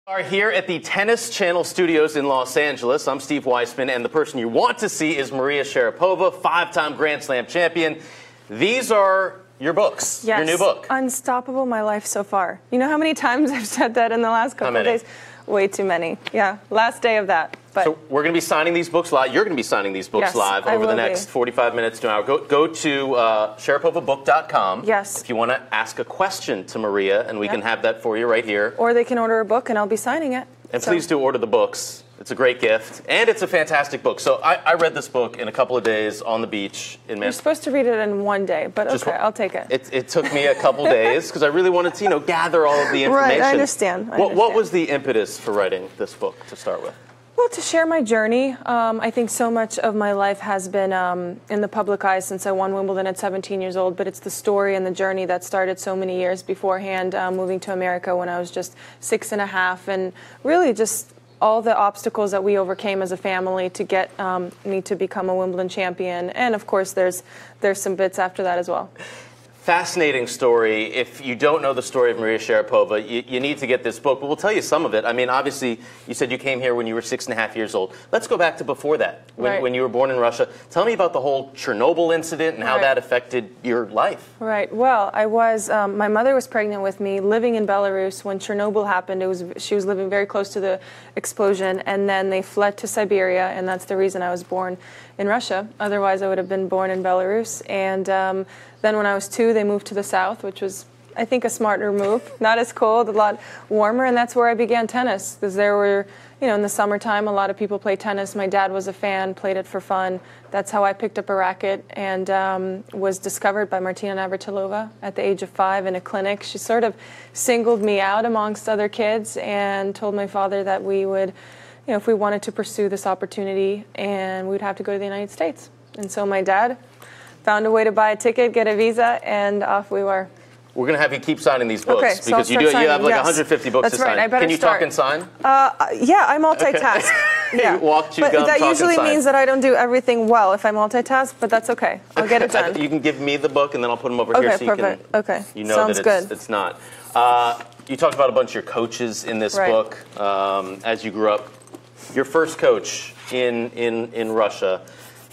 Are here at the Tennis Channel studios in Los Angeles. I'm Steve Weissman, and the person you want to see is Maria Sharapova, five-time Grand Slam champion. These are your books, yes. Your new book. Unstoppable, my life so far. You know how many times I've said that in the last couple of days? Way too many. Yeah, last day of that. But so we're going to be signing these books live. You're going to be signing these books live over the next 45 minutes to an hour. Go to sharapovabook.com. Yes. If you want to ask a question to Maria, and we can have that for you right here. Or they can order a book, and I'll be signing it. And please do order the books. It's a great gift, and it's a fantastic book. So I read this book in a couple of days on the beach in Manhattan. You're supposed to read it in one day, but okay, I'll take it. It took me a couple days because I really wanted to, gather all of the information. Right, I understand. What was the impetus for writing this book to start with? Well, to share my journey. I think so much of my life has been in the public eye since I won Wimbledon at 17 years old, but it's the story and the journey that started so many years beforehand, moving to America when I was just 6.5, and really just all the obstacles that we overcame as a family to get me to become a Wimbledon champion. And of course, there's some bits after that as well. Fascinating story. If you don't know the story of Maria Sharapova, you need to get this book, but we'll tell you some of it. I mean, obviously, you said you came here when you were 6.5 years old. Let's go back to before that, when you were born in Russia. Tell me about the whole Chernobyl incident and how that affected your life. Right. Well, I was, my mother was pregnant with me, living in Belarus when Chernobyl happened. She was living very close to the explosion, and then they fled to Siberia, and that's the reason I was born in Russia. Otherwise, I would have been born in Belarus. And then when I was 2, they moved to the south, which was, I think, a smarter move. Not as cold, a lot warmer, and that's where I began tennis. Because there were, in the summertime, a lot of people play tennis. My dad was a fan, played it for fun. That's how I picked up a racket and was discovered by Martina Navratilova at the age of 5 in a clinic. She sort of singled me out amongst other kids and told my father that we would, if we wanted to pursue this opportunity, and we'd have to go to the United States. And so my dad found a way to buy a ticket, get a visa, and off we were. We're going to have you keep signing these books, okay, so because you have like 150 books to sign. Right, I better Can you talk and sign? Yeah, I multitask. Okay. Yeah. Walk, chew gum, that talk usually and sign. means that I don't do everything well if I multitask, but that's okay. I'll get it done. You can give me the book, and then I'll put them over here so perfect. you know Sounds that good. It's not. You talked about a bunch of your coaches in this book as you grew up. Your first coach in Russia,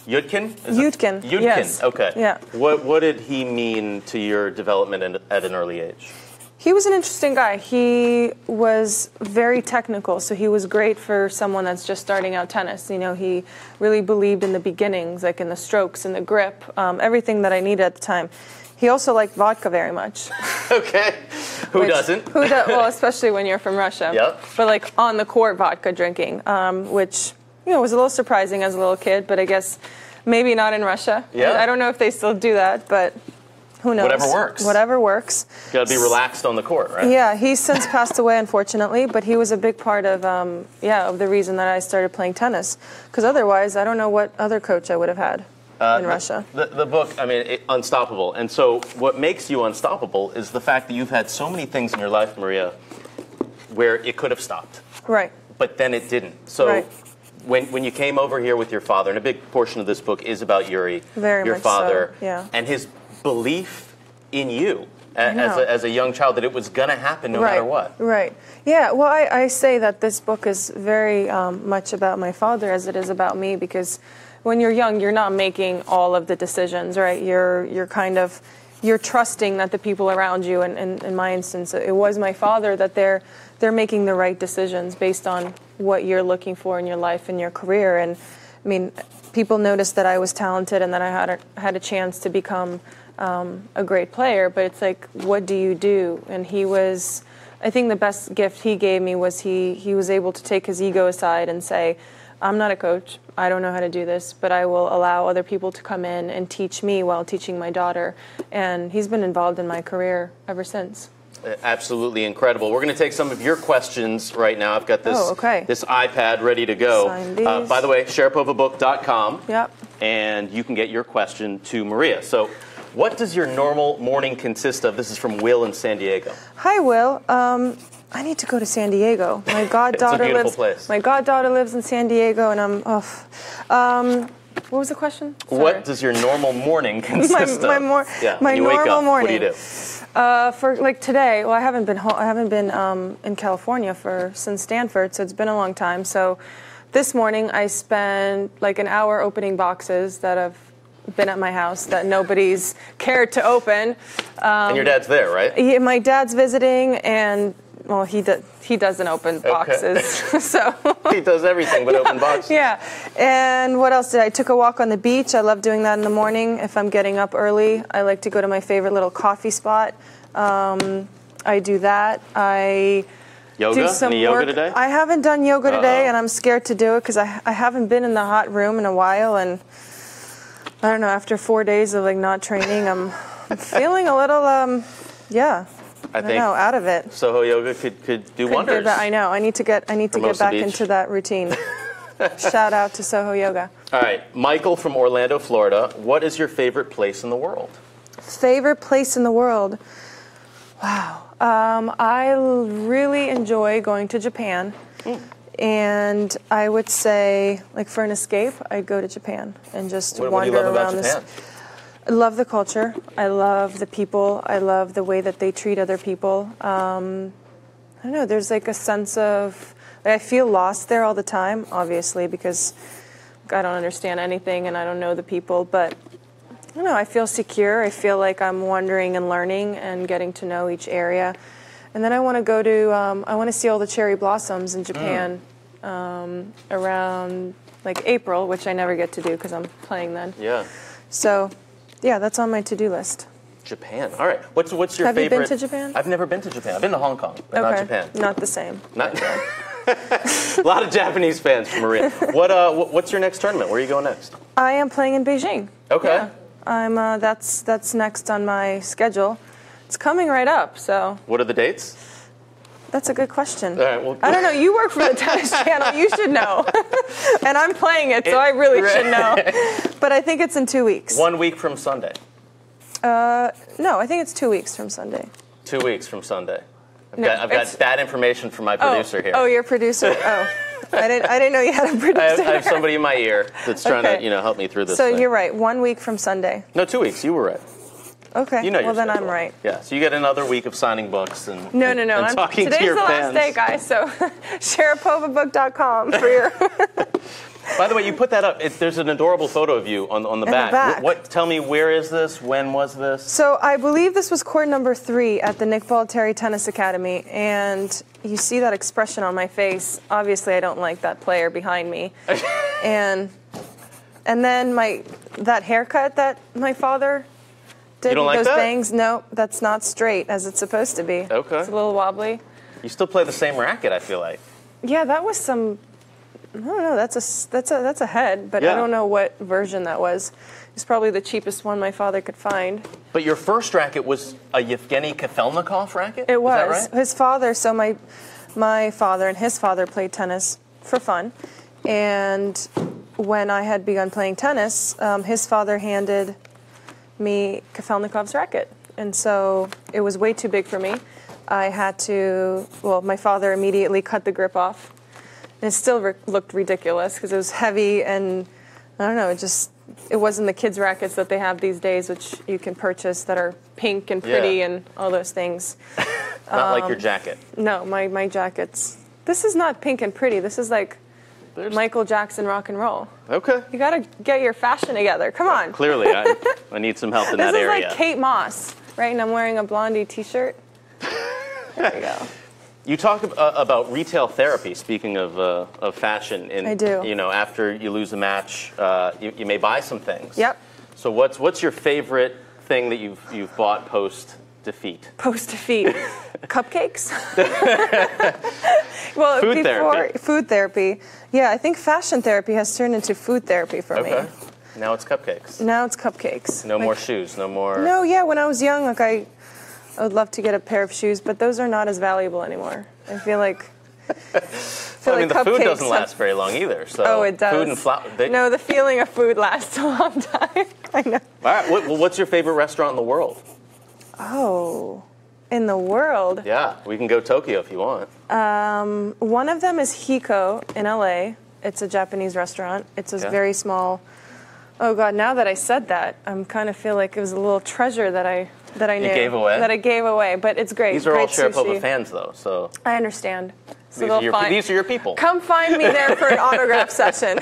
Yudkin? Yudkin. Yes. Okay. Yeah. What did he mean to your development at an early age? He was an interesting guy. He was very technical, so he was great for someone that's just starting out tennis. He really believed in the beginnings, like in the strokes and the grip, everything that I needed at the time. He also liked vodka very much. Okay. Who doesn't? Well, especially when you're from Russia. Yep. But like on the court vodka drinking, which was a little surprising as a little kid, but I guess maybe not in Russia. Yeah. I don't know if they still do that, but who knows? Whatever works. Whatever works. You got to be relaxed on the court, right? Yeah, he's since passed away, unfortunately, but he was a big part of of the reason that I started playing tennis. Because otherwise, I don't know what other coach I would have had. In Russia. The book, Unstoppable. And so what makes you unstoppable is the fact that you've had so many things in your life, Maria, where it could have stopped. Right. But then it didn't. So when you came over here with your father, and a big portion of this book is about Yuri, your father, and his belief in you as a young child, that it was going to happen no matter what. Right. Yeah, well, I say that this book is very much about my father as it is about me, because when you're young, you're not making all of the decisions, right? You're trusting that the people around you, and in my instance, it was my father, that they're making the right decisions based on what you're looking for in your life and your career. And people noticed that I was talented and that I had a chance to become a great player, but it's like, what do you do? And I think the best gift he gave me was he was able to take his ego aside and say, I'm not a coach. I don't know how to do this, but I will allow other people to come in and teach me while teaching my daughter. And he's been involved in my career ever since. Absolutely incredible. We're going to take some of your questions right now. I've got this this iPad ready to go. Sign these. By the way, sharapovabook.com. Yep. And you can get your question to Maria. So what does your normal morning consist of? This is from Will in San Diego. Hi, Will. I need to go to San Diego. My goddaughter it's a beautiful place. My goddaughter lives in San Diego, and I'm off. What was the question? Sorry. What does your normal morning consist of? My when you wake normal up, morning. What do you do? For like today, well, I haven't been in California since Stanford, so it's been a long time. So this morning I spent like an hour opening boxes that have been at my house that nobody's cared to open. And your dad's there, right? My dad's visiting, and well, he doesn't open boxes, so he does everything but open boxes. Yeah. And what else did I took a walk on the beach. I love doing that in the morning. If I'm getting up early, I like to go to my favorite little coffee spot. I do that. I yoga? do some Any work. yoga today? I haven't done yoga today, and I'm scared to do it because I haven't been in the hot room in a while, and I don't know. After 4 days of like not training, I'm feeling a little I don't know, out of it. Soho Yoga could do wonders. I know. I need to get back into that routine. Shout out to Soho Yoga. All right, Michael from Orlando, Florida. What is your favorite place in the world? Favorite place in the world? Wow. I really enjoy going to Japan. And I would say, like for an escape, I'd go to Japan and just wander what do you love around about Japan? I love the culture. I love the people. I love the way that they treat other people. I don't know. There's like a sense of, I feel lost there all the time, obviously, because I don't understand anything and I don't know the people. But I don't know. I feel secure. I feel like I'm wandering and learning and getting to know each area. And then I want to go to, I want to see all the cherry blossoms in Japan around like April, which I never get to do because I'm playing then. Yeah. So, yeah, that's on my to-do list. Japan. All right. What's your favorite? Have you been to Japan? I've never been to Japan. I've been to Hong Kong, but not Japan. Not the same. Not a lot of Japanese fans from Maria. What's your next tournament? Where are you going next? I am playing in Beijing. Okay. Yeah. I'm that's next on my schedule. It's coming right up, so. What are the dates? That's a good question. All right, well, I don't know. You work for the tennis channel. You should know. And I'm playing it, so I really should know. But I think it's in 2 weeks. 1 week from Sunday. No, I think it's 2 weeks from Sunday. 2 weeks from Sunday. I've got bad information from my producer here. Oh, your producer. Oh, I didn't know you had a producer. I have somebody in my ear that's trying to help me through this. So thing. you're right. 1 week from Sunday. No, 2 weeks. You were right. Okay. You know well, then schedule. I'm right. Yeah. So you get another week of signing books and no. And talking Today's to your the fans. last day, guys. So sharapovabook.com for your. By the way, you put that up. There's an adorable photo of you on the back. Tell me, where is this? When was this? So I believe this was court number 3 at the Nick Bollettieri Tennis Academy, and you see that expression on my face. Obviously, I don't like that player behind me, and then that haircut that my father did. You don't like those that? bangs. No, that's not straight as it's supposed to be. Okay. It's a little wobbly. You still play the same racket, I feel like. Yeah, that was some. I don't know. That's a head, but I don't know what version that was. It's probably the cheapest one my father could find. But your first racket was a Yevgeny Kafelnikov racket? It was. Is that right? His father, so my father and his father played tennis for fun. And when I had begun playing tennis, his father handed me Kafelnikov's racket. And so it was way too big for me. I had to, my father immediately cut the grip off. And it still looked ridiculous because it was heavy and, I don't know, it wasn't the kids' rackets that they have these days, which you can purchase that are pink and pretty and all those things. Not like your jacket. No, my jackets. This is not pink and pretty. This is like Michael Jackson rock and roll. Okay. You got to get your fashion together. Come on. Clearly, I need some help in that area. This is like Kate Moss, right? And I'm wearing a Blondie t-shirt. There you go. You talk about retail therapy. Speaking of fashion, and I do. After you lose a match, you may buy some things. Yep. So what's your favorite thing that you've bought post defeat? Post defeat, cupcakes. Food therapy. Yeah, I think fashion therapy has turned into food therapy for me. Now it's cupcakes. Now it's cupcakes. No more shoes. No more. No, yeah. When I was young, I would love to get a pair of shoes, but those are not as valuable anymore. I feel like. The food doesn't last very long either. So it does. Food and flour. No, the feeling of food lasts a long time. I know. All right. What's your favorite restaurant in the world? Oh, in the world? Yeah, we can go Tokyo if you want. One of them is Hiko in LA. It's a Japanese restaurant. It's a very small Oh God! Now that I said that, I'm kind of feel like it was a little treasure that I knew. You gave away? That I gave away, but it's great. These are all great Sharapova sushi. fans, though, so... I understand. So these are your people. Come find me there for an autograph session.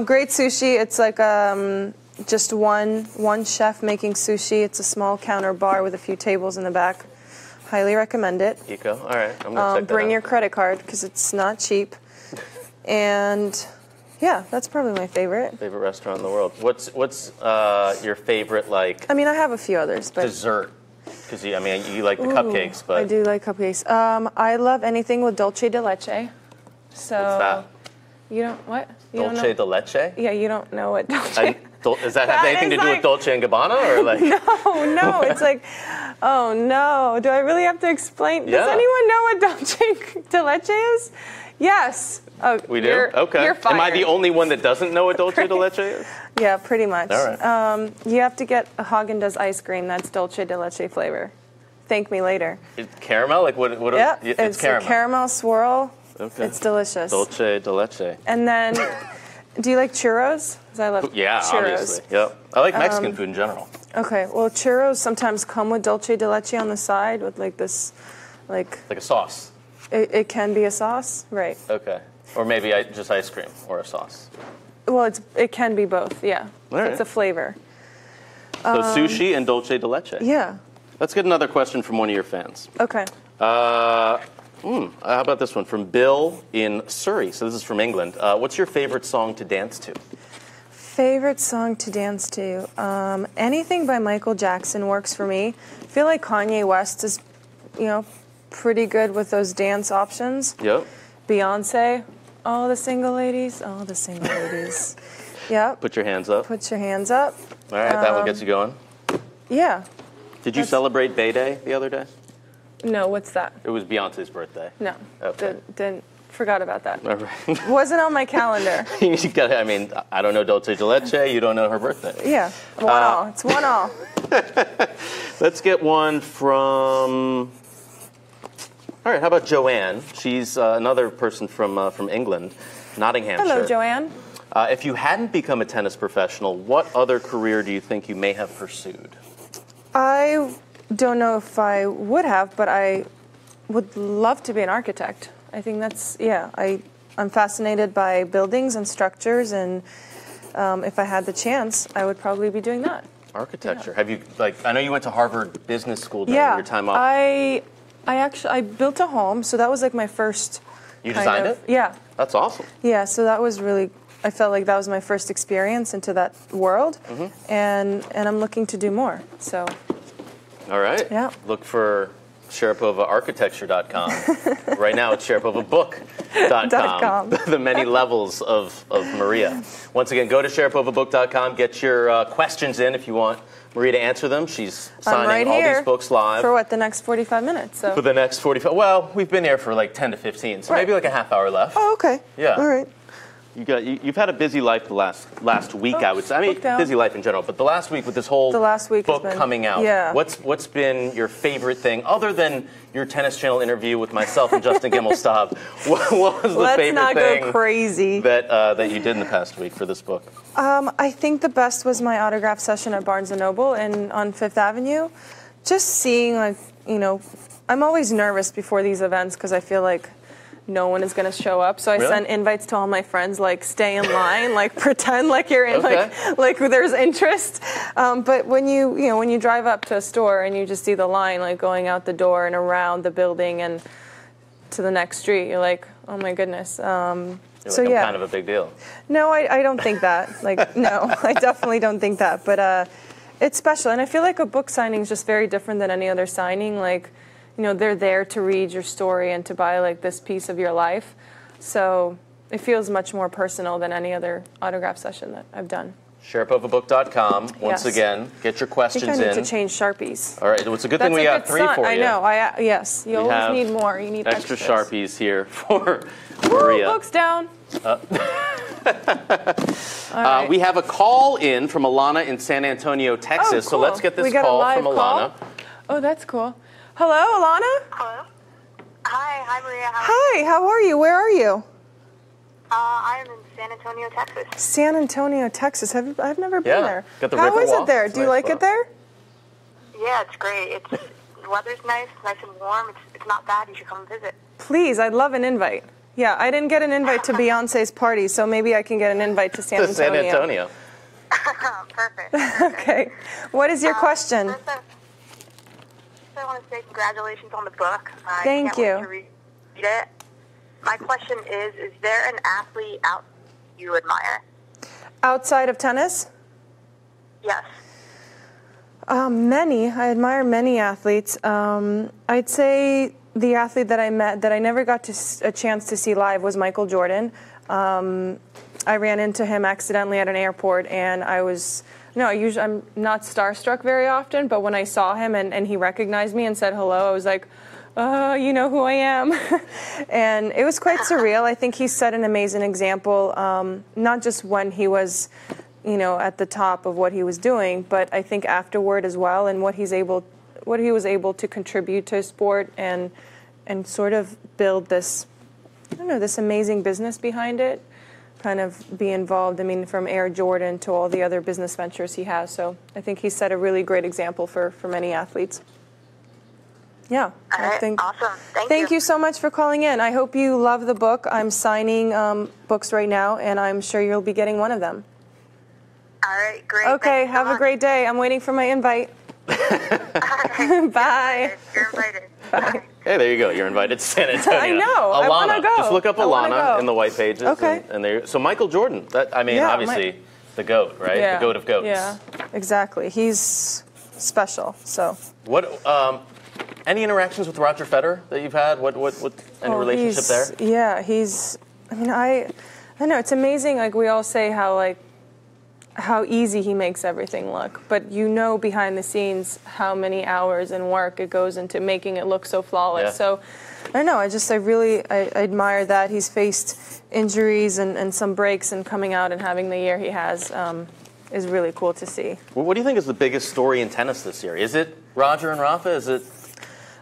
Great sushi. It's like just one chef making sushi. It's a small counter bar with a few tables in the back. Highly recommend it. Eco. All right, I'm going to check that out. Bring your credit card because it's not cheap. And... yeah, that's probably my favorite. Favorite restaurant in the world. What's your favorite, like... I mean, I have a few others, but... dessert? Because, you like the cupcakes, but... I do like cupcakes. I love anything with dulce de leche. So... what's that? You don't... what? You Dulce don't know? de leche? Yeah, you don't know what dulce... Does that have anything to do with Dolce & Gabbana, or like... No, it's like... oh, no. Do I really have to explain? Yeah. Does anyone know what dulce de leche is? Yes. Oh, we do? Okay. You're fired. Am I the only one that doesn't know what dulce de leche is? Yeah, pretty much. All right. You have to get a Haagen-Dazs ice cream. That's dulce de leche flavor. Thank me later. It's caramel? Like what? Yeah, it's caramel. A caramel swirl. Okay. It's delicious. Dulce de leche. And then, do you like churros? 'Cause I love churros. Obviously. Yep. I like Mexican food in general. Okay. Well, churros sometimes come with dulce de leche on the side with like this, like a sauce. It can be a sauce, right? Okay. Or maybe just ice cream or a sauce. Well, it can be both. Yeah. All right. It's a flavor. So sushi and dulce de leche. Yeah. Let's get another question from one of your fans. Okay. How about this one from Bill in Surrey? So this is from England. What's your favorite song to dance to? Favorite song to dance to? Anything by Michael Jackson works for me. I feel like Kanye West is, pretty good with those dance options. Yep. Beyonce, all the single ladies, all the single ladies. Yep. Put your hands up. Put your hands up. All right, that one gets you going. Yeah. Did you celebrate Bay Day the other day? No, what's that? It was Beyonce's birthday. No. Okay. Didn't. Forgot about that. All right. Wasn't on my calendar. I don't know dulce de leche. You don't know her birthday. Yeah. All. It's 1-1. Let's get one from... all right, how about Joanne? She's another person from England, Nottinghamshire. Hello, Joanne. If you hadn't become a tennis professional, what other career do you think you may have pursued? I don't know if I would have, but I would love to be an architect. I think that's, I'm fascinated by buildings and structures, and if I had the chance, I would probably be doing that. Architecture. Yeah. Have you, I know you went to Harvard Business School during your time off. I built a home, so that was like my first. You designed it? Yeah. That's awesome. Yeah, so that was really, I felt like that was my first experience into that world, and I'm looking to do more, so. All right. Yeah. Look for SharapovaArchitecture.com. Right now it's SharapovaBook.com. The many levels of Maria. Once again, go to SharapovaBook.com. Get your questions in if you want Maria to answer them. She's signing all these books live. For what, the next 45 minutes? So. For the next 45. Well, we've been here for like 10 to 15, so maybe like a half hour left. Oh, okay. Yeah. All right. You've had a busy life the last week, I would say. I mean, busy life in general, but the last week with this whole book coming out. Yeah. What's been your favorite thing, other than your Tennis Channel interview with myself and Justin Gimelstob? What was the favorite thing? Let's not go crazy. That you did in the past week for this book? I think the best was my autograph session at Barnes & Noble on Fifth Avenue. Just seeing, I'm always nervous before these events because I feel like no one is going to show up. So I send invites to all my friends, stay in line, pretend like you're in, like there's interest. But when you drive up to a store and you just see the line, going out the door and around the building and to the next street, you're like, oh my goodness. I'm kind of a big deal. No, I don't think that. No, I definitely don't think that. But it's special. And I feel like a book signing is just very different than any other signing. They're there to read your story and to buy this piece of your life. So it feels much more personal than any other autograph session that I've done. SharapovaBook.com. Once again, get your questions in. I think I need to change Sharpies. All right, it's a good thing we got 3 for you. I know. Yes, you always need more. You need extra extras. Sharpies here for Maria. Books down. Right. We have a call in from Alana in San Antonio, Texas. Oh, cool. So let's get this call from Alana. Oh, that's cool. Hello, Alana? Hello. Hi, Maria. Hi, how are you? Where are you? I am in San Antonio, Texas. San Antonio, Texas. I've never been there. Got the How is Riverwalk. it there? It's Do you nice like spot. it there? Yeah, it's great. The weather's nice and warm. It's not bad. You should come visit. Please, I'd love an invite. Yeah, I didn't get an invite to Beyonce's party, so maybe I can get an invite to San To Antonio. San Antonio. Perfect. Okay. What is your question? First, I want to say congratulations on the book. I Thank can't you. wait to read it. My question is there an athlete out you admire? Outside of tennis? Yes. Many. I admire many athletes. I'd say the athlete that I met that I never got a chance to see live was Michael Jordan. I ran into him accidentally at an airport, and I'm not starstruck very often, but when I saw him and he recognized me and said hello, I was like, you know who I am. And it was quite surreal. I think he set an amazing example, not just when he was, at the top of what he was doing, but I think afterward as well, and what he was able to contribute to sport and sort of build this, this amazing business behind it, kind of be involved, from Air Jordan to all the other business ventures he has. So I think he set a really great example for many athletes. Yeah, All right, I think. awesome. Thank you so much for calling in. I hope you love the book. I'm signing books right now, and I'm sure you'll be getting one of them. All right, great. Okay, Thanks so have a much. great day. I'm waiting for my invite. Bye. You're invited. Bye. Hey, there you go. You're invited to San Antonio. I know. I wanna Alana. go. Just look up I wanna Alana go. in the white pages. Okay. And there. So Michael Jordan. Yeah, obviously the GOAT, right? Yeah. The GOAT of GOATs. Yeah, exactly. He's special. So. What? Any interactions with Roger Federer that you've had? What any relationship there? Yeah, I know it's amazing. Like we all say how easy he makes everything look, but behind the scenes how many hours and work it goes into making it look so flawless. Yeah. So I don't know. I admire that he's faced injuries and some breaks, and coming out and having the year he has is really cool to see. Well, what do you think is the biggest story in tennis this year? Is it Roger and Rafa? Is it?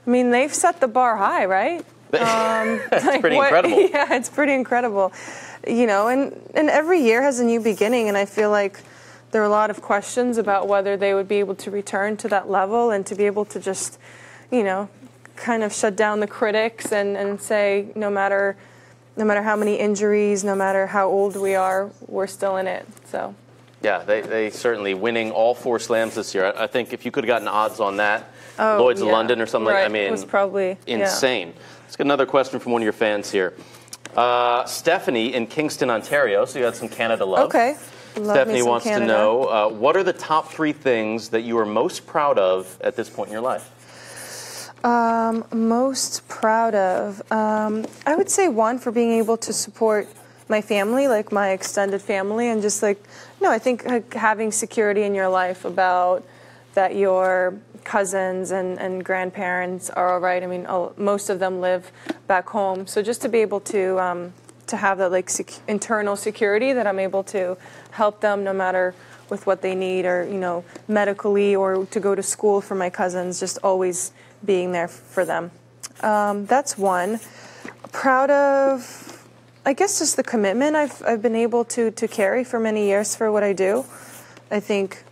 They've set the bar high, right? It's pretty incredible. Yeah, it's pretty incredible. And every year has a new beginning, and I feel like there are a lot of questions about whether they would be able to return to that level and to be able to just, kind of shut down the critics and say no matter how many injuries, no matter how old we are, we're still in it. So. Yeah, they certainly winning all 4 slams this year. I think if you could have gotten odds on that, Lloyd's of London or something, right. It was probably insane. Let's get another question from one of your fans here. Stephanie in Kingston, Ontario. So you got some Canada love. Okay. Stephanie wants to know, what are the top 3 things that you are most proud of at this point in your life? Most proud of, I would say one, for being able to support my family, like my extended family, and just I think having security in your life about that your cousins and grandparents are all right. Most of them live back home, so just to be able to have that internal security that I'm able to help them no matter with what they need, or medically, or to go to school for my cousins, just always being there for them. That's one. Proud of, I guess, just the commitment I've been able to carry for many years for what I do. I think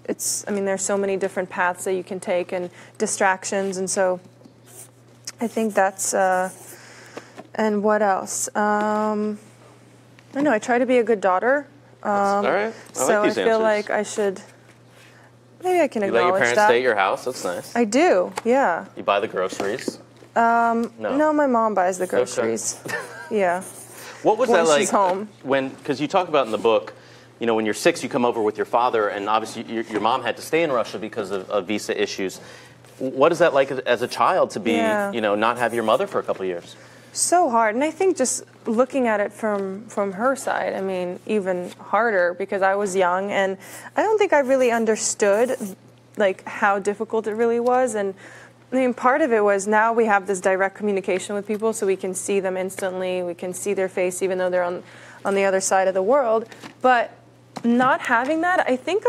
there's so many different paths that you can take and distractions, and so I think that's, and what else? I don't know, I try to be a good daughter. All right. I feel like I should, maybe I can you let acknowledge your parents that. stay at your house? That's nice. I do, yeah. You buy the groceries? No, my mom buys the groceries. Yeah. What was When that like? she's home. Because you talk about in the book, when you're 6, you come over with your father, and obviously your mom had to stay in Russia because of visa issues. What is that like as a child to be, not have your mother for a couple of years? So hard, and I think just looking at it from her side, even harder, because I was young, and I don't think I really understood how difficult it really was. And part of it was, now we have this direct communication with people, so we can see them instantly, we can see their face even though they're on the other side of the world. But not having that, I think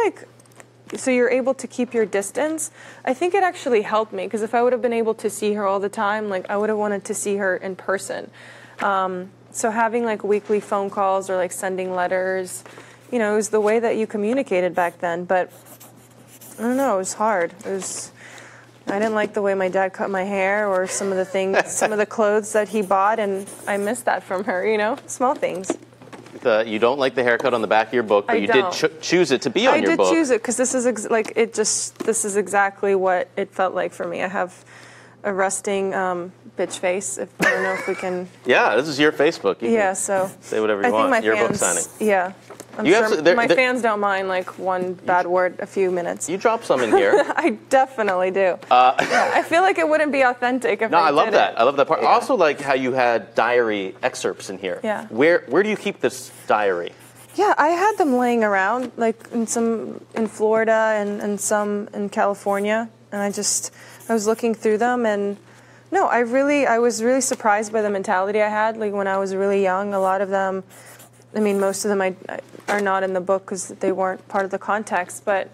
so you're able to keep your distance. I think it actually helped me, because if I would have been able to see her all the time, I would have wanted to see her in person. So having like weekly phone calls or like sending letters, it was the way that you communicated back then. But I don't know, it was hard. I didn't like the way my dad cut my hair or some of the things, some of the clothes that he bought, and I missed that from her, small things. You don't like the haircut on the back of your book, but you did choose it to be on your book. I did choose it because this is this is exactly what it felt like for me. I have a resting bitch face. I don't know if we can. Yeah, this is your Facebook. You can so say whatever you want. Your book signing. Yeah. I'm sure my fans don't mind like one bad word, a few minutes. You drop some in here. I definitely do. I feel like it wouldn't be authentic if I love that. it. I love that part. Yeah. I also like how you had diary excerpts in here. Yeah. Where do you keep this diary? Yeah, I had them laying around, like in Florida and some in California, and I was looking through them, and no, I was really surprised by the mentality I had. Like when I was really young, a lot of them. I mean, most of them are not in the book because they weren't part of the context. But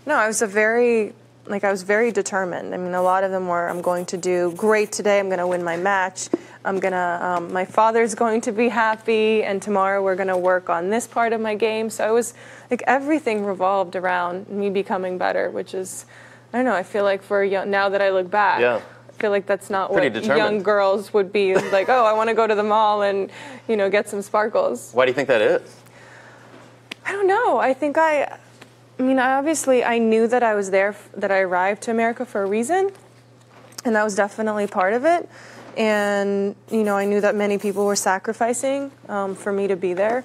no, I was very determined. I mean, a lot of them were, I'm going to do great today. I'm going to win my match. My father's going to be happy. And tomorrow we're going to work on this part of my game. So it was like everything revolved around me becoming better, which is, I don't know, I feel like now that I look back. Yeah. I feel like that's not what young girls would be like. Oh, I want to go to the mall and, get some sparkles. Why do you think that is? I don't know. I think obviously I knew that I was there, that I arrived to America for a reason, and that was definitely part of it. And, I knew that many people were sacrificing for me to be there.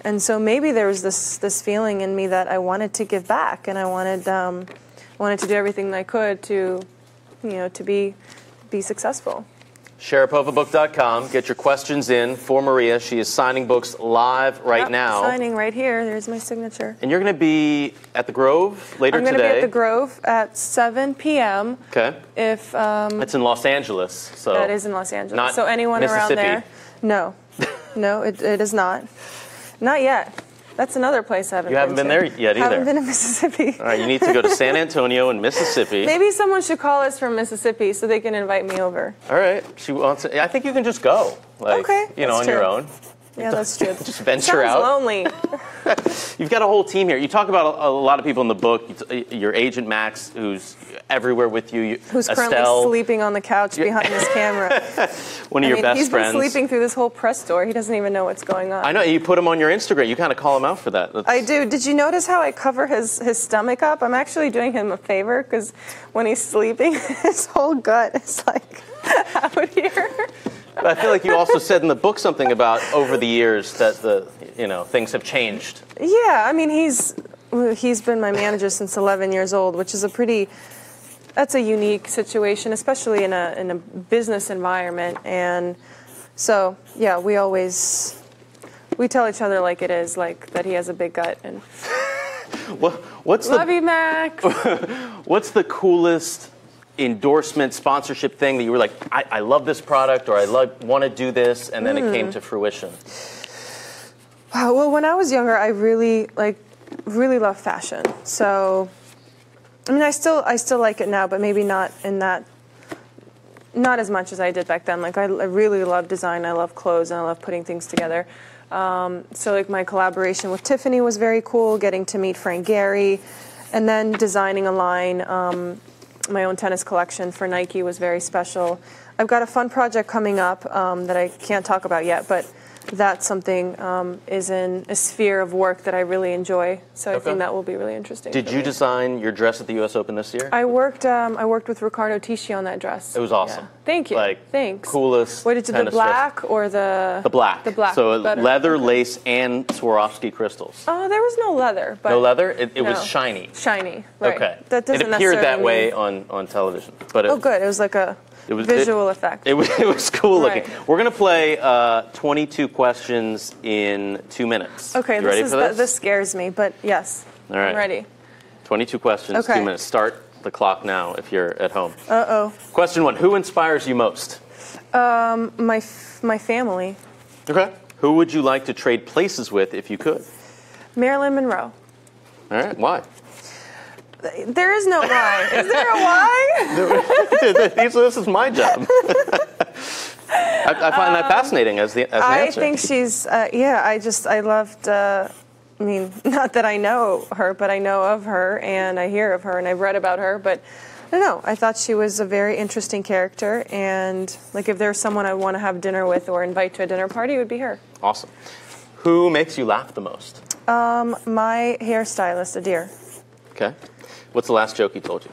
And so maybe there was this feeling in me that I wanted to give back, and I wanted to do everything that I could to be successful. Sharapovabook.com. Get your questions in for Maria. She is signing books live right now. Signing right here. There's my signature. And you're going to be at the Grove later today. I'm going to be at the Grove at 7 p.m. Okay. It's in Los Angeles. So that is in Los Angeles. Not so anyone around there? No. No, it is not. Not yet. That's another place I haven't been to. You haven't been there yet either. I haven't been to Mississippi. All right, you need to go to San Antonio in Mississippi. Maybe someone should call us from Mississippi so they can invite me over. All right. I think you can just go. Okay. On your own. Yeah, that's true. Just venture out. Sounds lonely. You've got a whole team here. You talk about a lot of people in the book. Your agent, Max, who's everywhere with you. Who's Estelle, currently sleeping on the couch behind his camera. One of your best friends. He's been sleeping through this whole press tour. He doesn't even know what's going on. I know. You put him on your Instagram. You kind of call him out for that. I do. Did you notice how I cover his stomach up? I'm actually doing him a favor because when he's sleeping, his whole gut is like out here. But I feel like you also said in the book something about over the years that things have changed. Yeah, I mean he's been my manager since 11 years old, which is that's a unique situation, especially in a business environment. And so yeah, we tell each other like it is, like that he has a big gut. And love you, Max. What's the coolest endorsement, sponsorship thing that you were like, I love this product, or I want to do this, and then it came to fruition? Wow. Well, when I was younger, I really loved fashion. So, I mean, I still like it now, but maybe not as much as I did back then. Like I really love design. I love clothes, and I love putting things together. So like my collaboration with Tiffany was very cool. Getting to meet Frank Gehry, and then designing a line. My own tennis collection for Nike was very special. I've got a fun project coming up that I can't talk about yet, but that's something is in a sphere of work that I really enjoy. So I think that will be really interesting. Did you design your dress at the U.S. Open this year? I worked with Riccardo Tisci on that dress. It was awesome. Yeah. Thank you. Thanks. Coolest. What did you do? The black dress. Or the black? The black. So leather, lace, and Swarovski crystals. Oh, there was no leather. But no leather. It was shiny. Shiny. Right. Okay. That doesn't it appeared that necessarily way on television. But good. It was like a visual effect. It was cool looking. We're going to play 22 questions in 2 minutes. Okay, you ready for this? This scares me, but yes. All right. I'm ready. 22 questions, 2 minutes. Start the clock now if you're at home. Uh-oh. Question 1. Who inspires you most? My family. Okay. Who would you like to trade places with if you could? Marilyn Monroe. All right. Why? There is no why. Is there a why? This is my job. I find that fascinating as the answer. I think she's, I loved, I mean, not that I know her, but I know of her, and I hear of her, and I've read about her, but I don't know. I thought she was a very interesting character, and like if there's someone I want to have dinner with or invite to a dinner party, it would be her. Awesome. Who makes you laugh the most? My hairstylist, Adir. Okay. What's the last joke he told you?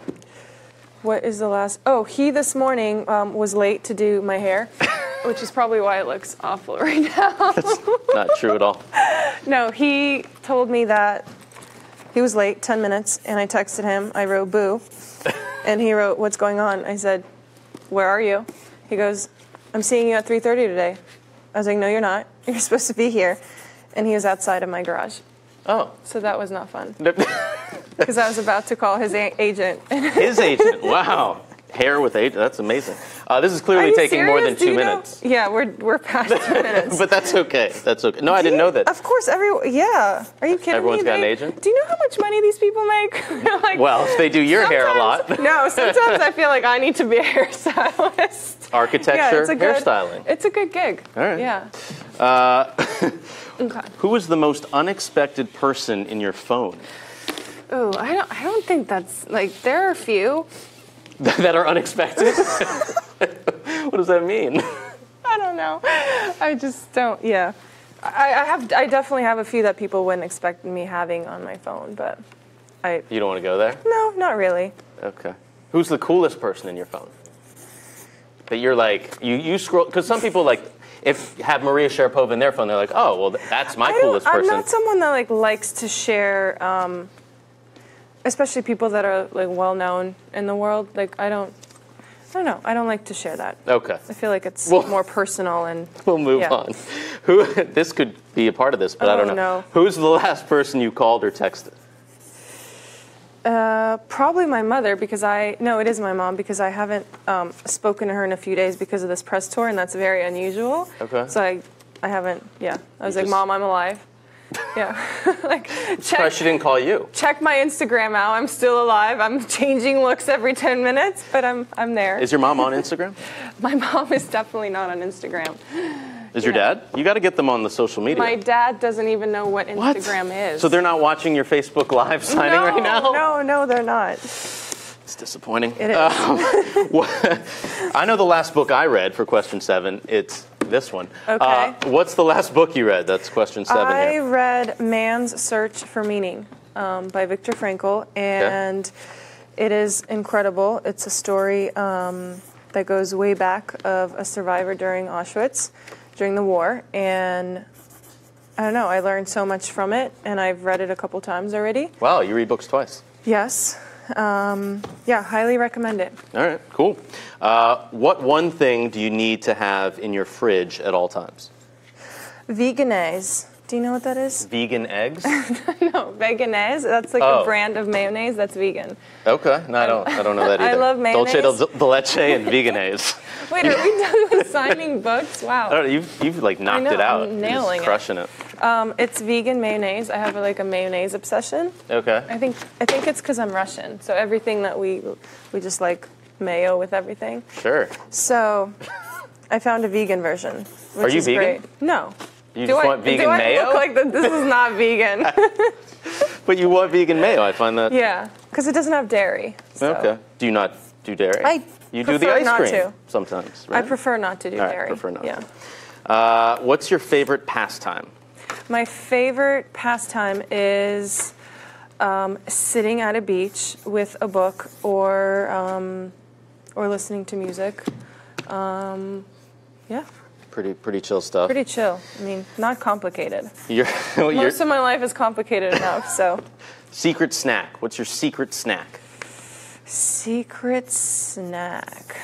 What is the last? Oh, he this morning was late to do my hair, which is probably why it looks awful right now. That's not true at all. No, he told me that he was late, 10 minutes, and I texted him. I wrote, boo. And he wrote, what's going on? I said, where are you? He goes, I'm seeing you at 3:30 today. I was like, no, you're not. You're supposed to be here. And he was outside of my garage. Oh. So that was not fun. Because I was about to call his agent. His agent? Wow. Hair with agent? That's amazing. This is clearly taking more than 2 minutes. Yeah, we're past 2 minutes. But that's okay. That's okay. No, I didn't know that. Of course, yeah. Are you kidding Everyone's me? got an agent? Do you know how much money these people make? Like, well, if they do your hair a lot. No, sometimes I feel like I need to be a hairstylist. Architecture, hairstyling. It's a good gig. All right. Yeah. Okay. Who was the most unexpected person in your phone? Oh, I don't think that's, like, there are a few. That are unexpected? What does that mean? I don't know. I just don't, yeah. I definitely have a few that people wouldn't expect me having on my phone, but You don't want to go there? No, not really. Okay. Who's the coolest person in your phone? That you're like, you scroll, because some people like, if have Maria Sharapova in their phone, they're like, oh, well, that's my coolest person. I'm not someone that likes to share, especially people that are like well known in the world. Like I don't know. I don't like to share that. Okay. I feel like it's more personal and. We'll move on. This could be a part of this, but I don't know. No. Who's the last person you called or texted? Probably my mother it is my mom because I haven't spoken to her in a few days because of this press tour, and that's very unusual. Okay. So I haven't, I was like, Mom, I'm alive. Yeah. Like, Surprised she didn't call you. Check my Instagram out. I'm still alive. I'm changing looks every 10 minutes, but I'm there. Is your mom on Instagram? My mom is definitely not on Instagram. Is your dad? You got to get them on the social media. My dad doesn't even know what Instagram is. So they're not watching your Facebook Live signing right now? No, they're not. It's disappointing. It is. I know the last book I read for question 7. It's this one. Okay. What's the last book you read? That's question 7 I here. read Man's Search for Meaning by Viktor Frankl, and it is incredible. It's a story that goes way back of a survivor during Auschwitz, during the war, and I don't know, I learned so much from it, and I've read it a couple times already. Wow, you read books twice. Yes. Highly recommend it. All right, cool. What one thing do you need to have in your fridge at all times? Veganese. Do you know what that is? Vegan eggs? No, veganese. That's like a brand of mayonnaise that's vegan. Okay, no, I don't know that either. I love mayonnaise. Dolce de leche and veganese. Wait, are we done with signing books? Wow. I don't know, you've like knocked it out. I'm nailing You're just crushing it. It's vegan mayonnaise. I have like a mayonnaise obsession. Okay. I think it's because I'm Russian, so everything that we just like mayo with everything. Sure. So I found a vegan version. Which Are you is vegan? Great. No. You just want vegan mayo? I look like that? This is not vegan. But you want vegan mayo. I find that. Yeah, because it doesn't have dairy. So. Okay. Do you not do dairy? You do the prefer ice not cream to. Sometimes, right? I prefer not to do All right, dairy. prefer not. Yeah. What's your favorite pastime? My favorite pastime is sitting at a beach with a book or listening to music. Yeah. Pretty chill stuff. Pretty chill. I mean, not complicated. Most of my life is complicated enough, so. Secret snack. What's your secret snack? Secret snack.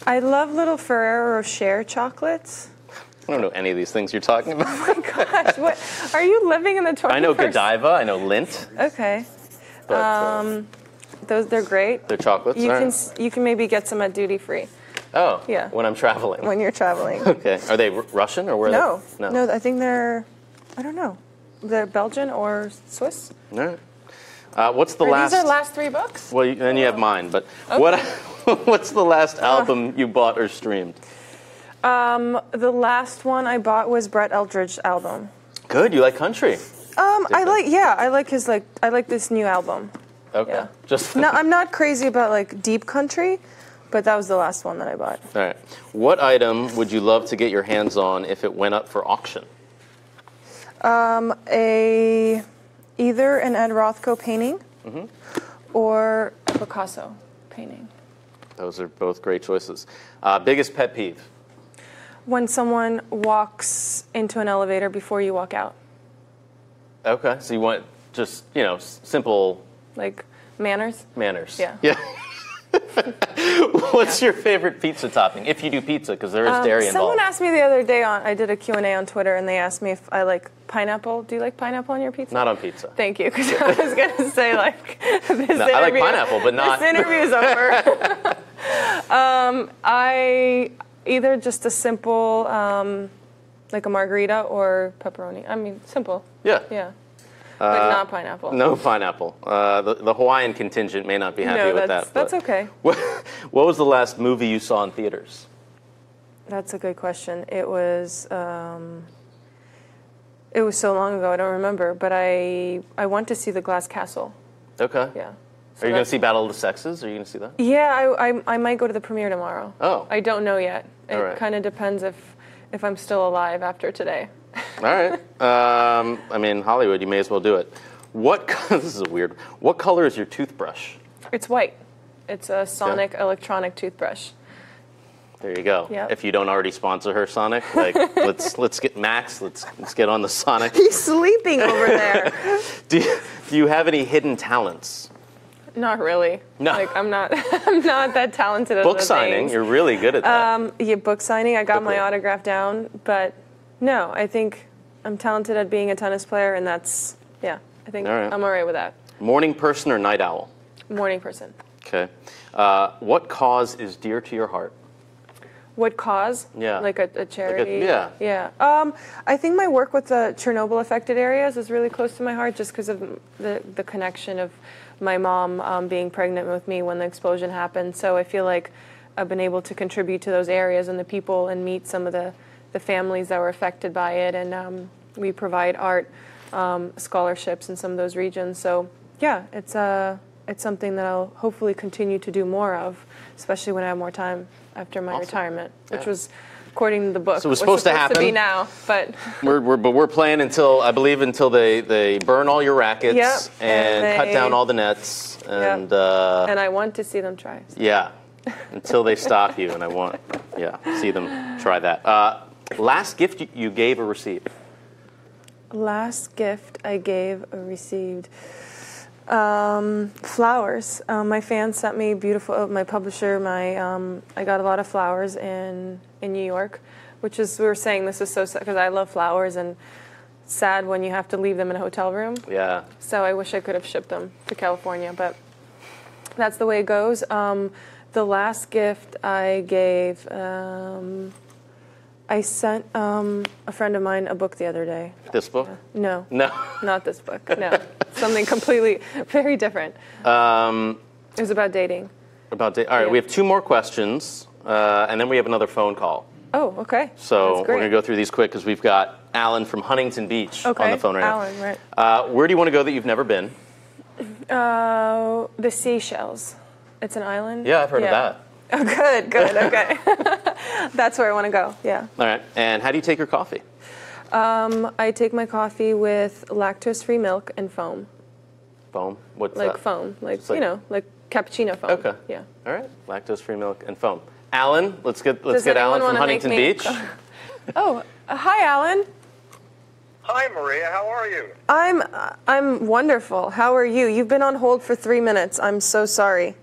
I love little Ferrero Rocher chocolates. I don't know any of these things you're talking about. Oh my gosh, what? Are you living in the 21st? I know Godiva. I know Lindt. Okay. But, they're great. They're chocolates. You can maybe get some at duty free. Oh. Yeah. When I'm traveling. When you're traveling. Okay. Are they Russian or where? No. They? No. I think I don't know. They're Belgian or Swiss. All right. What's the last? These are last 3 books. Well, then you have mine. But okay. what's the last album you bought or streamed? The last one I bought was Brett Eldredge's album. Good. You like country? I like this new album. Okay. Yeah. Just No, I'm not crazy about like deep country, but that was the last one that I bought. All right. What item would you love to get your hands on if it went up for auction? Either an Ed Rothko painting or a Picasso painting. Those are both great choices. Biggest pet peeve? When someone walks into an elevator before you walk out. Okay. So you want just, simple Like manners? manners. Yeah. Yeah. What's your favorite pizza topping? If you do pizza, because there is dairy involved. Someone asked me the other day I did a Q&A on Twitter, and they asked me if I like pineapple. Do you like pineapple on your pizza? Not on pizza. Thank you, because I was going to say, like, I like pineapple, but not... This interview's over. I either just a simple, like a margarita or pepperoni. I mean, simple. Yeah. Yeah. But not pineapple. No pineapple. The Hawaiian contingent may not be happy with that. That's okay. What was the last movie you saw in theaters? That's a good question. It was so long ago, I don't remember. But I went to see The Glass Castle. Okay. Yeah. Are you going to see Battle of the Sexes? Are you going to see that? Yeah, I might go to the premiere tomorrow. Oh. I don't know yet. It All right. kind of depends if I'm still alive after today. All right. I mean, Hollywood, you may as well do it. This is a weird. What color is your toothbrush? It's white. It's a Sonic electronic toothbrush. There you go. Yep. If you don't already sponsor her, Sonic, like let's get Max. Let's get on the Sonic. He's sleeping over there. Do you have any hidden talents? Not really. No. Like I'm not that talented at Book other signing. things. You're really good at that. Yeah, book signing. I got Book my reading. autograph down, but no, I think I'm talented at being a tennis player, and I think All right. I'm all right with that. Morning person or night owl? Morning person. Okay. What cause is dear to your heart? What cause? Yeah. Like a charity? yeah. Yeah. I think my work with the Chernobyl affected areas is really close to my heart just because of the connection of my mom being pregnant with me when the explosion happened. So I feel like I've been able to contribute to those areas and the people and meet some of the families that were affected by it. And we provide art scholarships in some of those regions. So yeah, it's something that I'll hopefully continue to do more of, especially when I have more time after my retirement, which was, according to the book, So it was supposed to happen. To be now, but We're playing until they burn all your rackets Yep, and cut they- down all the nets and and I want to see them try. yeah, until they stop you and I want see them try that. Last gift you gave or received? Last gift I gave or received. Flowers. My fans sent me beautiful. My publisher, I got a lot of flowers in New York, which is we were saying this is so sad because I love flowers and it's sad when you have to leave them in a hotel room. Yeah. So I wish I could have shipped them to California, but that's the way it goes. The last gift I gave, I sent a friend of mine a book the other day. This book? No. No. Not this book. No. Something completely, very different. It was about dating. All right, we have two more questions, and then we have another phone call. Oh, okay. So That's we're great. going to go through these quick because we've got Alan from Huntington Beach on the phone right Alan, now. right. Where do you want to go that you've never been? The Seychelles. It's an island? Yeah, I've heard of that. Oh, good, okay. That's where I want to go, yeah. All right, and how do you take your coffee? I take my coffee with lactose-free milk and foam. Foam? What's Like that? foam, like, Just like- like cappuccino foam. Okay. Yeah. All right, lactose-free milk and foam. Alan, let's get Does Alan anyone from wanna make Huntington me- Beach. Oh, hi, Alan. Hi, Maria. How are you? I'm wonderful. How are you? You've been on hold for 3 minutes. I'm so sorry.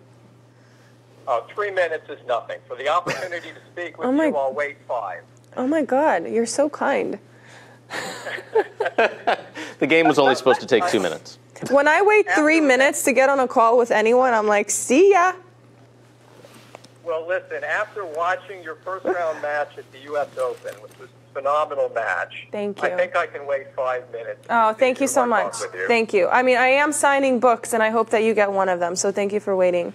3 minutes is nothing. For the opportunity to speak with Oh my- you, I'll wait 5. Oh my God, you're so kind. The game was only supposed to take 2 minutes. When I wait 3 minutes to get on a call with anyone, I'm like, see ya. Well, listen, after watching your first round match at the U.S. Open, which was a phenomenal match, Thank I you. think I can wait 5 minutes. Oh, to thank you do so my much. talk with you. Thank you. I mean, I am signing books, and I hope that you get one of them, so thank you for waiting.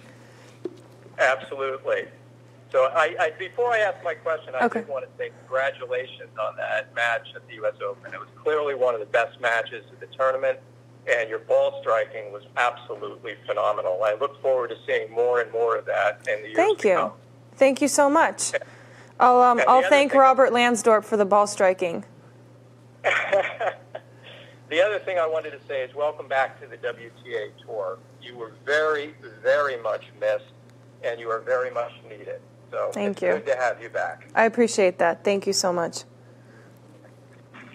Absolutely. So before I ask my question, I Okay. did want to say congratulations on that match at the U.S. Open. It was clearly one of the best matches of the tournament, and your ball striking was absolutely phenomenal. I look forward to seeing more and more of that in the years Thank to you. come. Thank you so much. the I'll other thank thing- Robert Lansdorp for the ball striking. The other thing I wanted to say is welcome back to the WTA Tour. You were very, very much missed, and you are very much needed. So Thank it's you. good to have you back. I appreciate that. Thank you so much.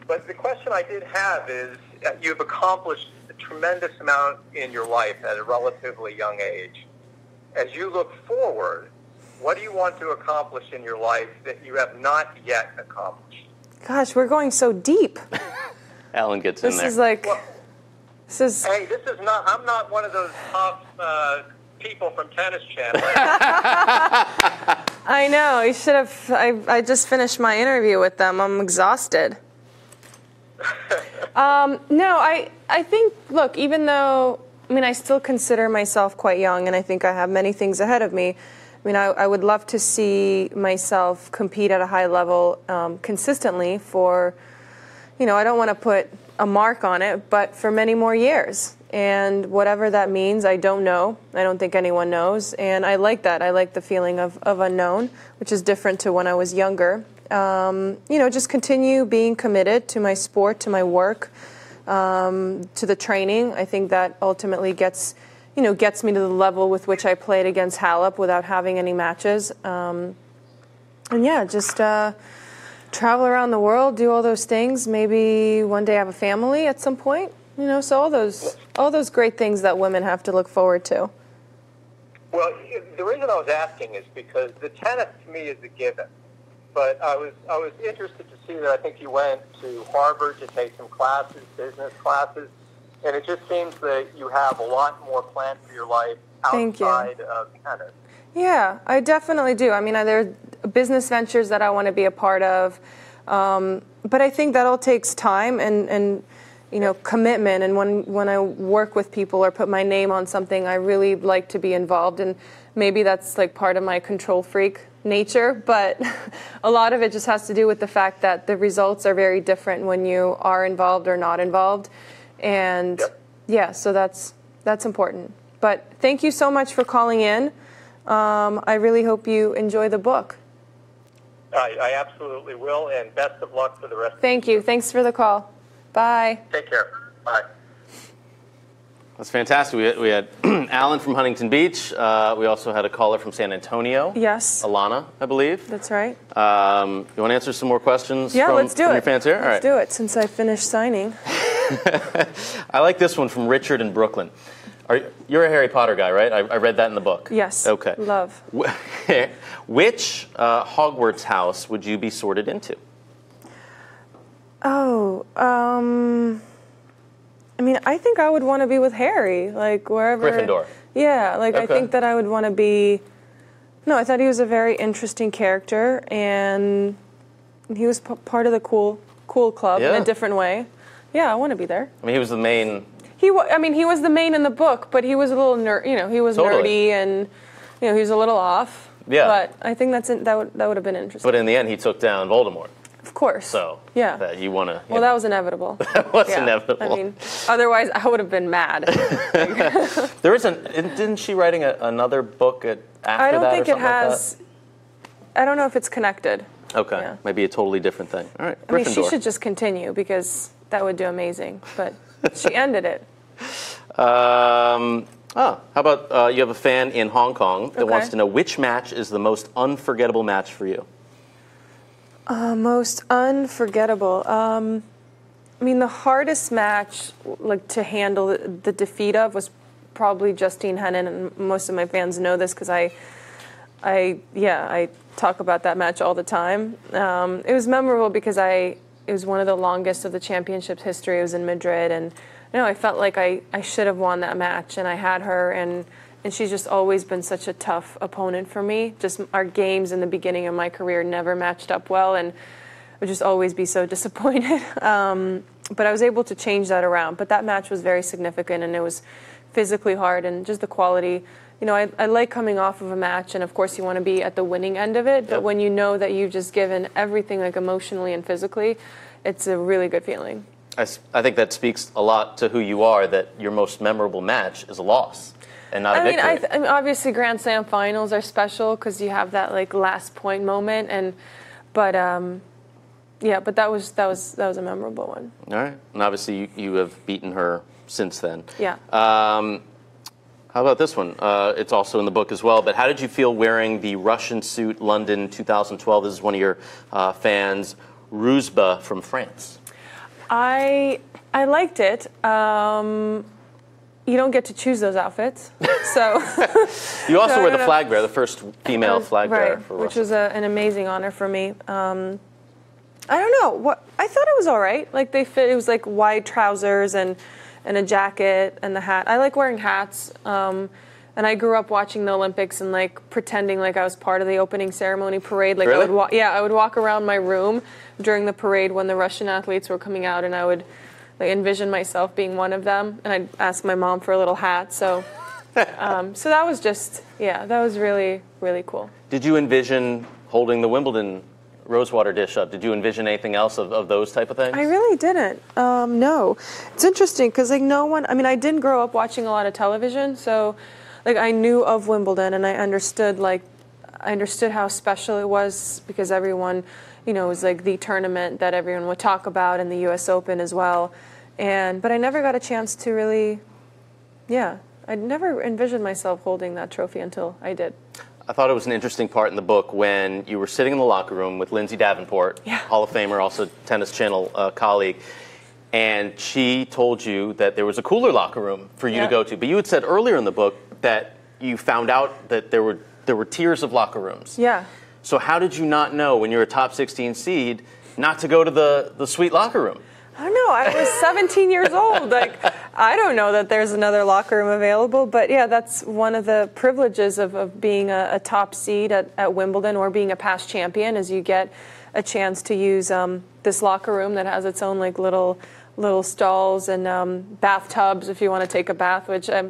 But the question I did have is, you've accomplished a tremendous amount in your life at a relatively young age. As you look forward, what do you want to accomplish in your life that you have not yet accomplished? Gosh, we're going so deep. Alan gets in This there. is like, Well, this is, hey, this is not, I'm not one of those tough people from Tennis Channel. I know, you should have, I just finished my interview with them. I'm exhausted. No, I think, look, even though, I mean, I still consider myself quite young, and I think I have many things ahead of me. I mean, I would love to see myself compete at a high level consistently for, you know, I don't want to put a mark on it, but for many more years. And whatever that means, I don't know. I don't think anyone knows. And I like that. I like the feeling of unknown, which is different to when I was younger. You know, just continue being committed to my sport, to my work, to the training. I think that ultimately gets me to the level with which I played against Halep without having any matches. And yeah, just travel around the world, do all those things. Maybe one day have a family at some point. You know, so all those great things that women have to look forward to. Well, the reason I was asking is because the tennis to me is a given. But I was interested to see that I think you went to Harvard to take some classes, business classes, and it just seems that you have a lot more planned for your life Thank you. outside of tennis. Yeah, I definitely do. I mean, there are business ventures that I want to be a part of, but I think that all takes time and you know, commitment. And when I work with people or put my name on something, I really like to be involved. And maybe that's like part of my control freak nature, but a lot of it just has to do with the fact that the results are very different when you are involved or not involved. And yeah, so that's important. But thank you so much for calling in. I really hope you enjoy the book. I absolutely will, and best of luck for the rest of the Thank you. Thanks for the call. Bye. Take care. Bye. That's fantastic. We had Alan from Huntington Beach. We also had a caller from San Antonio. Yes. Alana, I believe. That's right. You want to answer some more questions Yeah, from, let's do from it. your fans here? Let's do it since I finished signing. I like this one from Richard in Brooklyn. You're a Harry Potter guy, right? I read that in the book. Yes. Okay. Love. Which Hogwarts house would you be sorted into? Oh, I mean, I think I would want to be with Harry, like wherever. Gryffindor. Yeah, like I Okay. think that I would want to be. No, I thought he was a very interesting character, and he was part of the cool club in Yeah. a different way. Yeah, I want to be there. I mean, he was the main. He was the main in the book, but he was a little he was Totally. nerdy and he was a little off. Yeah. But I think that would have been interesting. But in the end, he took down Voldemort. Of course. So yeah. that you want to. Well, that was inevitable. That was Yeah. inevitable. I mean, otherwise I would have been mad. There isn't she writing another book after that? I don't or think it something like has. I don't know if it's connected. that? Okay, Yeah. maybe a totally different thing. All right, I mean, she Gryffindor. should just continue because that would do amazing. But she ended it. How about you have a fan in Hong Kong that Okay. wants to know which match is the most unforgettable match for you? Most unforgettable. I mean, the hardest match, like to handle the defeat of, was probably Justine Henin, and most of my fans know this because I talk about that match all the time. It was memorable because it was one of the longest of the championship's history. It was in Madrid, and I felt like I should have won that match, and I had her, and she's just always been such a tough opponent for me. Just our games in the beginning of my career never matched up well, and I would just always be so disappointed. But I was able to change that around. But that match was very significant, and it was physically hard, and just the quality I like coming off of a match, and of course you want to be at the winning end of it, but when you know that you've just given everything, like emotionally and physically, it's a really good feeling. I think that speaks a lot to who you are, that your most memorable match is a loss and not a victory. I mean, obviously Grand Slam finals are special because you have that like last point moment, but that was a memorable one. All right, and obviously you have beaten her since then. Yeah. How about this one? It's also in the book as well, but how did you feel wearing the Russian suit, London 2012? This is one of your fans, Ruzba from France. I liked it. You don't get to choose those outfits, so. You also were the flag bearer, the first female flag bearer right, for which Russia. was an amazing honor for me. I don't know. I thought it was all right. Like they fit. It was like wide trousers and a jacket and the hat. I like wearing hats. And I grew up watching the Olympics and like pretending like I was part of the opening ceremony parade. Like really? I would walk around my room during the parade when the Russian athletes were coming out, and I would like envision myself being one of them. And I'd ask my mom for a little hat. So, so that was just that was really, really cool. Did you envision holding the Wimbledon Rosewater dish up? Did you envision anything else of those type of things? I really didn't. No, it's interesting because like no one. I mean, I didn't grow up watching a lot of television, so. Like I knew of Wimbledon and I understood how special it was because everyone, it was like the tournament that everyone would talk about, and the U.S. Open as well. But I never got a chance to really, I never envisioned myself holding that trophy until I did. I thought it was an interesting part in the book when you were sitting in the locker room with Lindsay Davenport, Hall of Famer, also Tennis Channel colleague, and she told you that there was a cooler locker room for you to go to. But you had said earlier in the book that you found out that there were tiers of locker rooms. Yeah. So how did you not know when you're a top 16 seed not to go to the suite locker room? I don't know. I was 17 years old. Like, I don't know that there's another locker room available. But yeah, that's one of the privileges of being a top seed at Wimbledon or being a past champion, is you get a chance to use this locker room that has its own like little stalls and bathtubs if you want to take a bath, which I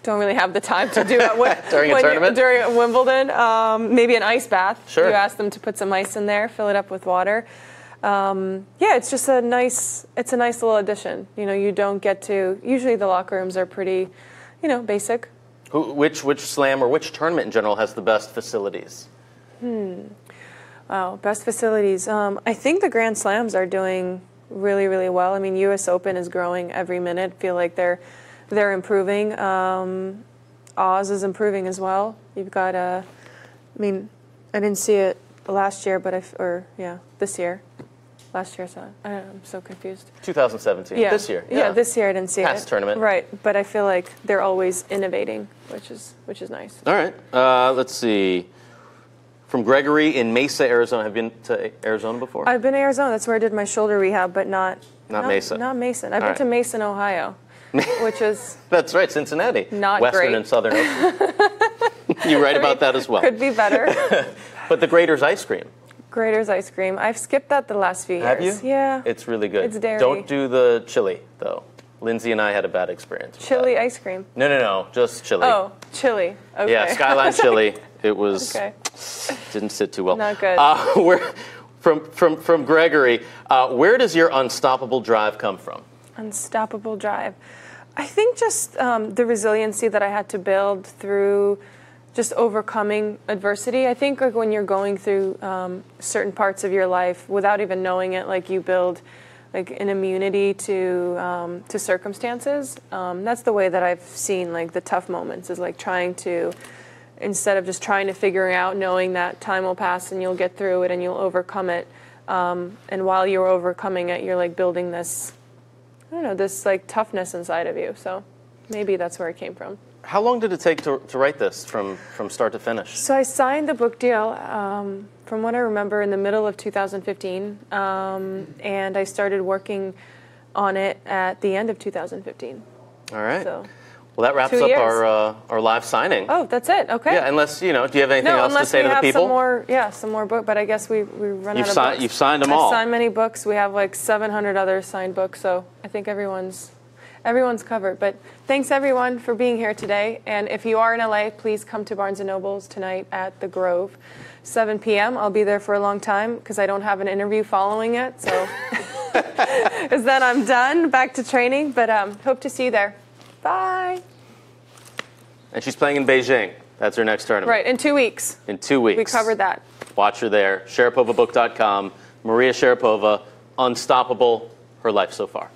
don't really have the time to do during a tournament? During Wimbledon. Maybe an ice bath. Sure. You ask them to put some ice in there, fill it up with water. It's just a nice little addition. You don't get to, usually the locker rooms are pretty, basic. Which slam or which tournament in general has the best facilities? Wow, best facilities. I think the Grand Slams are doing really, really well. I mean, U.S. Open is growing every minute. I feel like they're improving. Oz is improving as well. You've got I didn't see it last year, but this year. Last year, so I don't know, I'm so confused. 2017. Yeah. This year. Yeah, this year I didn't see it. Past tournament. Right, but I feel like they're always innovating, which is nice. All right. Let's see. From Gregory in Mesa, Arizona. Have you been to Arizona before? I've been to Arizona. That's where I did my shoulder rehab, but not Mesa. Not Mason. I've been to Mason, Ohio, which is that's right, Cincinnati. Not Western great. and Southern Ocean. You write about that as well. Could be better. But the Grater's ice cream. Grater's ice cream. I've skipped that the last few years. Have you? Yeah. It's really good. It's dairy. Don't do the chili, though. Lindsay and I had a bad experience with Chili that. ice cream. No, just chili. Oh, chili. Okay. Yeah, Skyline chili. It was didn't sit too well. Not good. From Gregory, where does your unstoppable drive come from? Unstoppable drive. I think just the resiliency that I had to build through just overcoming adversity. I think like when you're going through certain parts of your life without even knowing it, like you build like an immunity to circumstances. That's the way that I've seen like the tough moments, is like trying to, instead of just trying to figure out, knowing that time will pass and you'll get through it and you'll overcome it. And while you're overcoming it, you're like building this, I don't know, this like toughness inside of you. So maybe that's where it came from. How long did it take to write this from start to finish? So I signed the book deal, from what I remember, in the middle of 2015, and I started working on it at the end of 2015. All right. So, well, that wraps up our live signing. oh, that's it. Okay. Yeah, unless, do you have anything else to say to the people? Some more book, but I guess we run out of books. You've signed them all. I've signed many books. We have like 700 other signed books, so I think everyone's Everyone's covered. But thanks, everyone, for being here today. And if you are in LA, please come to Barnes & Noble's tonight at the Grove, 7 p.m. I'll be there for a long time because I don't have an interview following it. So because then I'm done, back to training. But hope to see you there. Bye. And she's playing in Beijing. That's her next tournament. Right, in 2 weeks. In 2 weeks. We covered that. Watch her there. Sharapovabook.com. Maria Sharapova, Unstoppable, her life so far.